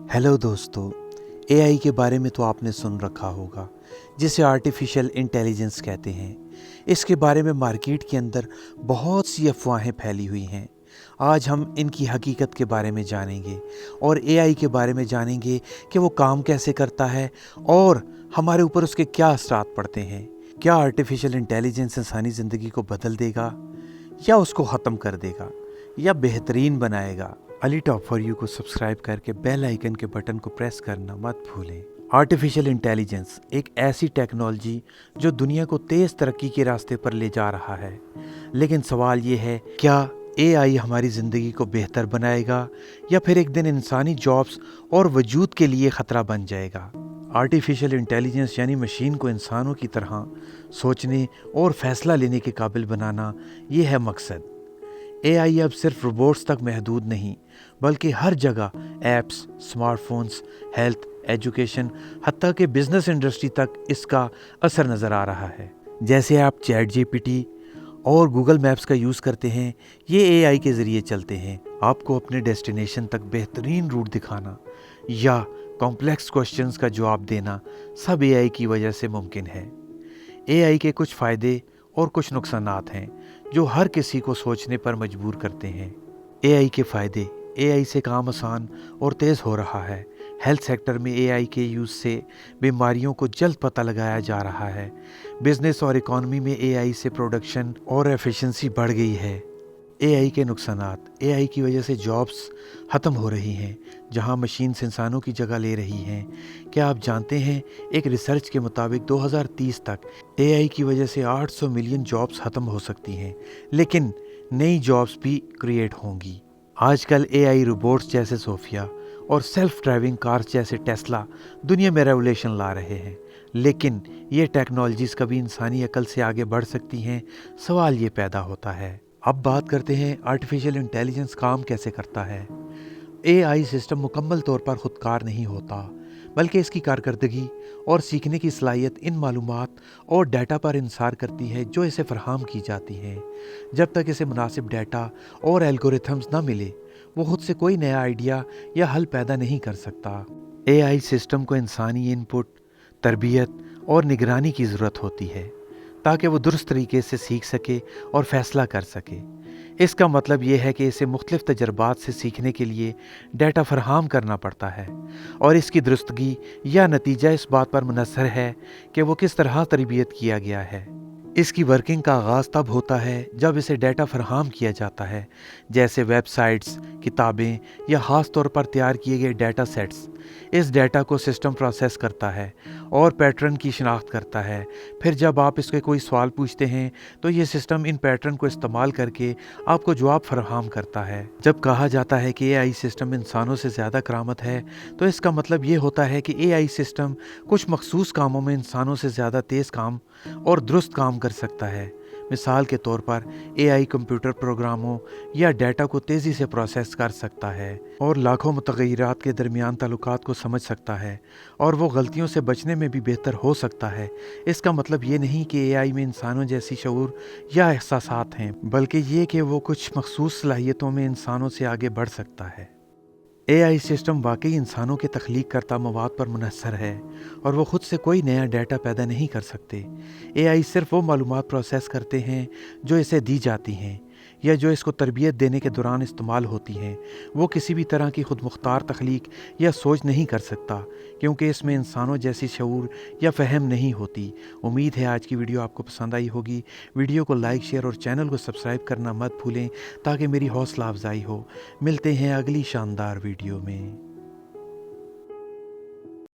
Hello दोस्तों, AI के बारे में तो आपने सुन रखा होगा, जिसे आर्टिफिशियल इंटेलिजेंस कहते हैं। इसके बारे में मार्केट के अंदर बहुत सी अफवाहें फैली हुई हैं। आज हम इनकी हकीकत के बारे में जानेंगे और एआई के बारे में जानेंगे कि वो काम कैसे करता है और हमारे ऊपर उसके क्या असरात पड़ते हैं। क्या आर्टिफिशियल इंटेलिजेंस इंसानी ज़िंदगी को बदल देगा या उसको ख़त्म कर देगा या बेहतरीन बनाएगा? अली टॉप फॉर यू को सब्सक्राइब करके बेल आइकन के बटन को प्रेस करना मत भूलें। आर्टिफिशियल इंटेलिजेंस एक ऐसी टेक्नोलॉजी जो दुनिया को तेज़ तरक्की के रास्ते पर ले जा रहा है। लेकिन सवाल ये है, क्या एआई हमारी ज़िंदगी को बेहतर बनाएगा या फिर एक दिन इंसानी जॉब्स और वजूद के लिए ख़तरा बन जाएगा? आर्टिफिशियल इंटेलिजेंस यानी मशीन को इंसानों की तरह सोचने और फैसला लेने के काबिल बनाना, ये है मकसद। एआई अब सिर्फ रोबोट्स तक महदूद नहीं, बल्कि हर जगह ऐप्स, स्मार्टफोन्स, हेल्थ, एजुकेशन, हत्ता कि बिजनेस इंडस्ट्री तक इसका असर नज़र आ रहा है। जैसे आप चैट जीपीटी और गूगल मैप्स का यूज़ करते हैं, ये एआई के ज़रिए चलते हैं। आपको अपने डेस्टिनेशन तक बेहतरीन रूट दिखाना या कॉम्प्लेक्स क्वेश्चंस का जवाब देना सब एआई की वजह से मुमकिन है। एआई के कुछ फ़ायदे और कुछ नुकसानात हैं जो हर किसी को सोचने पर मजबूर करते हैं। एआई के फ़ायदे: एआई से काम आसान और तेज़ हो रहा है। हेल्थ सेक्टर में एआई के यूज़ से बीमारियों को जल्द पता लगाया जा रहा है। बिजनेस और इकॉनमी में एआई से प्रोडक्शन और एफिशिएंसी बढ़ गई है। एआई के नुकसानात: एआई की वजह से जॉब्स ख़त्म हो रही हैं, जहां मशीन्स इंसानों की जगह ले रही हैं। क्या आप जानते हैं, एक रिसर्च के मुताबिक 2030 तक एआई की वजह से 800 मिलियन जॉब्स ख़त्म हो सकती हैं, लेकिन नई जॉब्स भी क्रिएट होंगी। आजकल एआई रोबोट्स जैसे सोफिया और सेल्फ ड्राइविंग कार्स जैसे टेस्ला दुनिया में रेवोल्यूशन ला रहे हैं, लेकिन ये टेक्नोलॉजीज़ कभी इंसानी अकल से आगे बढ़ सकती हैं? सवाल ये पैदा होता है। अब बात करते हैं आर्टिफिशियल इंटेलिजेंस काम कैसे करता है। एआई सिस्टम मुकम्मल तौर पर खुदकार नहीं होता, बल्कि इसकी कारकर्दगी और सीखने की सलाहियत इन मालूमात और डाटा पर इंसार करती है जो इसे फराहम की जाती हैं। जब तक इसे मुनासिब डाटा और एल्गोरिथम्स ना मिले, वो खुद से कोई नया आइडिया या हल पैदा नहीं कर सकता। एआई सिस्टम को इंसानी इनपुट, तरबियत और निगरानी की ज़रूरत होती है ताकि वो दुरुस्त तरीके से सीख सके और फैसला कर सके। इसका मतलब ये है कि इसे मुख्तलिफ तजर्बात से सीखने के लिए डाटा फराहम करना पड़ता है और इसकी दुरुस्तगी या नतीजा इस बात पर मुनहसर है कि वो किस तरह तरबियत किया गया है। इसकी वर्किंग का आगाज़ तब होता है जब इसे डाटा फराहम किया जाता है, जैसे वेबसाइट्स, किताबें या ख़ास तौर पर तैयार किए गए डाटा सेट्स। इस डाटा को सिस्टम प्रोसेस करता है और पैटर्न की शिनाख्त करता है। फिर जब आप इसके कोई सवाल पूछते हैं तो ये सिस्टम इन पैटर्न को इस्तेमाल करके आपको जवाब फराहम करता है। जब कहा जाता है कि एआई सिस्टम इंसानों से ज़्यादा करामत है, तो इसका मतलब ये होता है कि एआई सिस्टम कुछ मखसूस कामों में इंसानों से ज़्यादा तेज़ काम और दुरुस्त काम कर सकता है। मिसाल के तौर पर एआई कंप्यूटर प्रोग्रामों या डाटा को तेज़ी से प्रोसेस कर सकता है और लाखों मुतग़य्यरात के दरमियान ताल्लुकात को समझ सकता है, और वो गलतियों से बचने में भी बेहतर हो सकता है। इसका मतलब ये नहीं कि एआई में इंसानों जैसी शऊर या एहसासात हैं, बल्कि ये कि वो कुछ मखसूस सलाहियतों में इंसानों से आगे बढ़ सकता है। एआई सिस्टम वाकई इंसानों के तख्लीक करता मवाद पर मुनहसर है और वो खुद से कोई नया डाटा पैदा नहीं कर सकते। एआई सिर्फ वो मालूमात प्रोसेस करते हैं जो इसे दी जाती हैं या जो इसको तरबियत देने के दौरान इस्तेमाल होती हैं। वो किसी भी तरह की खुद मुख्तार तख्लीक या सोच नहीं कर सकता, क्योंकि इसमें इंसानों जैसी शऊर या फ़हम नहीं होती। उम्मीद है आज की वीडियो आपको पसंद आई होगी। वीडियो को लाइक, शेयर और चैनल को सब्सक्राइब करना मत भूलें ताकि मेरी हौसला अफजाई हो। मिलते हैं अगली शानदार वीडियो में।